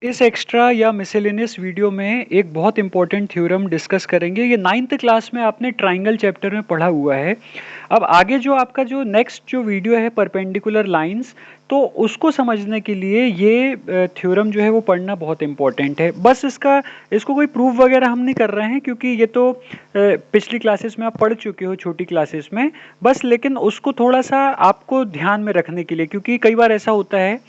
इस एक्स्ट्रा या miscellaneous video में एक बहुत इंपॉर्टेंट थ्योरम डिस्कस करेंगे। ये 9th क्लास में आपने ट्राइंगल चैप्टर में पढ़ा हुआ है। अब आगे जो आपका जो नेक्स्ट जो वीडियो है परपेंडिकुलर लाइंस, तो उसको समझने के लिए ये थ्योरम जो है वो पढ़ना बहुत इंपॉर्टेंट है। बस इसको कोई प्रूफ वगैरह हम नहीं कर रहे हैं, क्योंकि ये तो पिछली क्लासेस में आप पढ़ चुके हो, छोटी क्लासेस में। बस लेकिन उसको थोड़ा सा आपको ध्यान में रखने के लिए, क्योंकि कई बार ऐसा होता है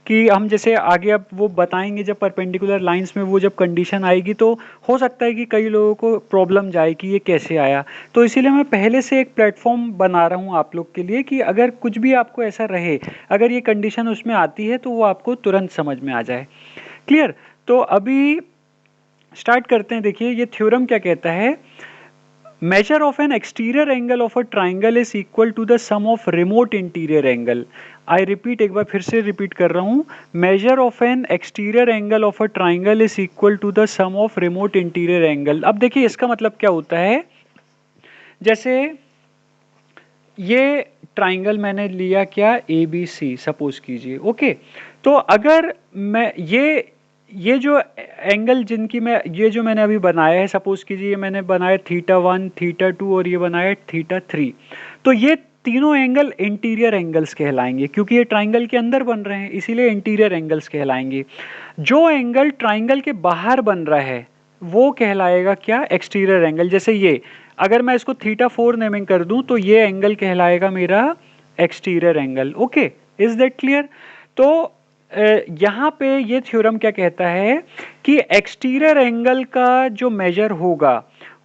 कि हम जैसे आगे अब वो बताएंगे, जब परपेंडिकुलर लाइंस में वो जब कंडीशन आएगी तो हो सकता है कि कई लोगों को प्रॉब्लम जाए कि ये कैसे आया। तो इसीलिए मैं पहले से एक प्लेटफॉर्म बना रहा हूँ आप लोग के लिए कि अगर कुछ भी आपको ऐसा रहे, अगर ये कंडीशन उसमें आती है तो वो आपको तुरंत समझ में आ जाए। क्लियर? तो अभी स्टार्ट करते हैं। देखिए ये थ्योरम क्या कहता है। Measure of an exterior angle of a triangle is equal to the sum of remote interior angle. I repeat, एक बार फिर से रिपीट कर रहा हूँ। Measure of an exterior angle of a triangle is equal to the sum of remote interior angle. अब देखिए इसका मतलब क्या होता है। जैसे ये ट्राइंगल मैंने लिया क्या, ए बी सी सपोज कीजिए, ओके। तो अगर मैं ये जो एंगल जिनकी मैं ये जो मैंने अभी बनाया है, सपोज कीजिए ये मैंने बनाया θ1 θ2 और ये बनाया θ3। तो ये तीनों एंगल इंटीरियर एंगल्स कहलाएंगे, क्योंकि ये ट्राइंगल के अंदर बन रहे हैं, इसीलिए इंटीरियर एंगल्स कहलाएंगे। जो एंगल ट्राइंगल के बाहर बन रहा है वो कहलाएगा क्या, एक्सटीरियर एंगल। जैसे ये अगर मैं इसको θ4 नेमिंग कर दूं तो ये एंगल कहलाएगा मेरा exterior angle. Okay, is that clear? तो यहाँ पे ये थ्योरम क्या कहता है कि एक्सटीरियर एंगल का जो मेजर होगा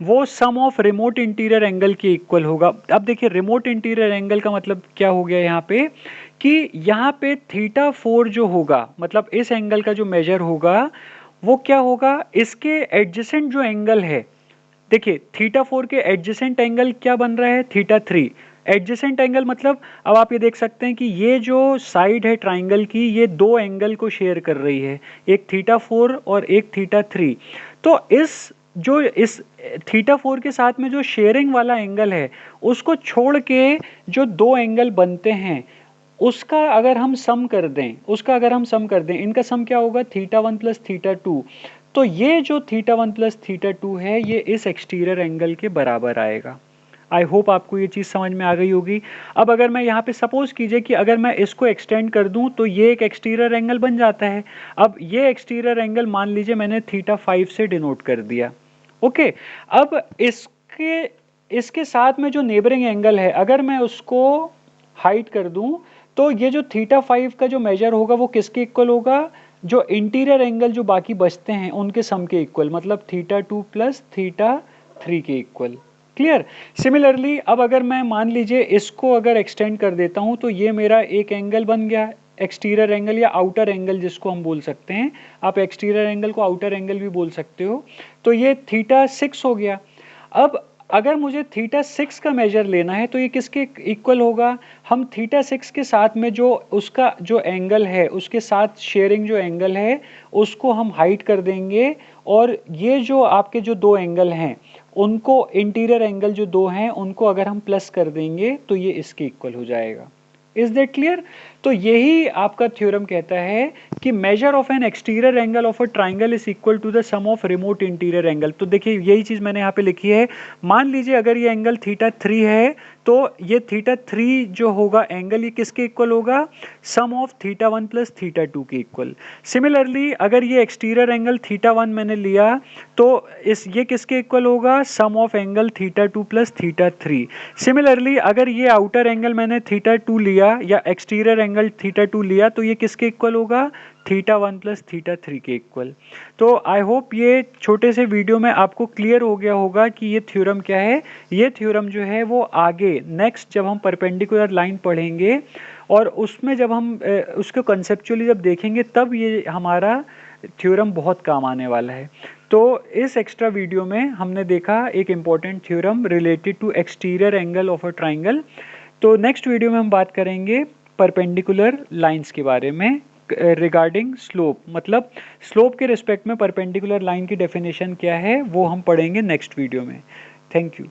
वो सम ऑफ रिमोट इंटीरियर एंगल के इक्वल होगा। अब देखिए रिमोट इंटीरियर एंगल का मतलब क्या हो गया यहाँ पे, कि यहाँ पे θ4 जो होगा, मतलब इस एंगल का जो मेजर होगा वो क्या होगा, इसके एडजेसेंट जो एंगल है। देखिए θ4 के एडजेसेंट एंगल क्या बन रहा है, θ3। एडजेसेंट एंगल मतलब अब आप ये देख सकते हैं कि ये जो साइड है ट्राइंगल की, ये दो एंगल को शेयर कर रही है, एक θ4 और एक θ3। तो इस θ4 के साथ में जो शेयरिंग वाला एंगल है, उसको छोड़ के जो दो एंगल बनते हैं उसका अगर हम सम कर दें, इनका सम क्या होगा, θ1 प्लस θ2। तो ये जो θ1 प्लस θ2 है, ये इस एक्सटीरियर एंगल के बराबर आएगा। आई होप आपको ये चीज समझ में आ गई होगी। अब अगर मैं यहाँ पे सपोज कीजिए कि अगर मैं इसको एक्सटेंड कर दूं तो ये एक एक्सटीरियर एंगल बन जाता है। अब ये एक्सटीरियर एंगल मान लीजिए मैंने θ5 से डिनोट कर दिया। ओके, अब इसके साथ में जो नेबरिंग एंगल है, अगर मैं उसको हाइट कर दूं तो ये जो θ5 का जो मेजर होगा वो किसके इक्वल होगा, जो इंटीरियर एंगल जो बाकी बचते हैं उनके सम के इक्वल, मतलब θ2 प्लस θ3 के इक्वल। क्लियर? सिमिलरली अब अगर मैं मान लीजिए इसको अगर एक्सटेंड कर देता हूं तो ये मेरा एक एंगल बन गया, एक्सटीरियर एंगल या आउटर एंगल जिसको हम बोल सकते हैं। आप एक्सटीरियर एंगल को आउटर एंगल भी बोल सकते हो। तो ये θ6 हो गया। अब अगर मुझे θ6 का मेजर लेना है तो ये किसके इक्वल होगा, हम θ6 के साथ में जो उसका जो एंगल है, उसके साथ शेयरिंग जो एंगल है उसको हम हाइट कर देंगे, और ये जो आपके जो दो एंगल हैं उनको, इंटीरियर एंगल जो दो हैं उनको अगर हम प्लस कर देंगे तो ये इसके इक्वल हो जाएगा। Is that clear? तो यही आपका थ्योरम कहता है कि measure of an exterior angle of a triangle is equal to the sum of remote interior angle. तो देखिए यही चीज मैंने यहाँ पे लिखी है। मान लीजिए अगर ये एंगल θ3 है तो ये θ3 जो होगा एंगल, ये किसके इक्वल होगा, सम ऑफ θ1 प्लस θ2 के इक्वल। सिमिलरली अगर ये एक्सटीरियर एंगल θ1 मैंने लिया तो ये किसके इक्वल होगा, सम ऑफ एंगल θ2 प्लस θ3। सिमिलरली अगर ये आउटर एंगल मैंने θ2 लिया या एक्सटीरियर एंगल θ2 लिया तो ये किसके इक्वल होगा, θ1 प्लस θ3 के इक्वल। तो आई होप ये छोटे से वीडियो में आपको क्लियर हो गया होगा कि ये थ्योरम क्या है। ये थ्योरम जो है वो आगे नेक्स्ट जब हम परपेंडिकुलर लाइन पढ़ेंगे और उसमें जब हम उसको कंसेप्चुअली जब देखेंगे तब ये हमारा थ्योरम बहुत काम आने वाला है। तो इस एक्स्ट्रा वीडियो में हमने देखा एक important theorem related to exterior angle of a triangle. तो नेक्स्ट वीडियो में हम बात करेंगे परपेंडिकुलर लाइंस के बारे में रिगार्डिंग स्लोप, मतलब स्लोप के रिस्पेक्ट में परपेंडिकुलर लाइन की डेफिनेशन क्या है वो हम पढ़ेंगे नेक्स्ट वीडियो में। Thank you.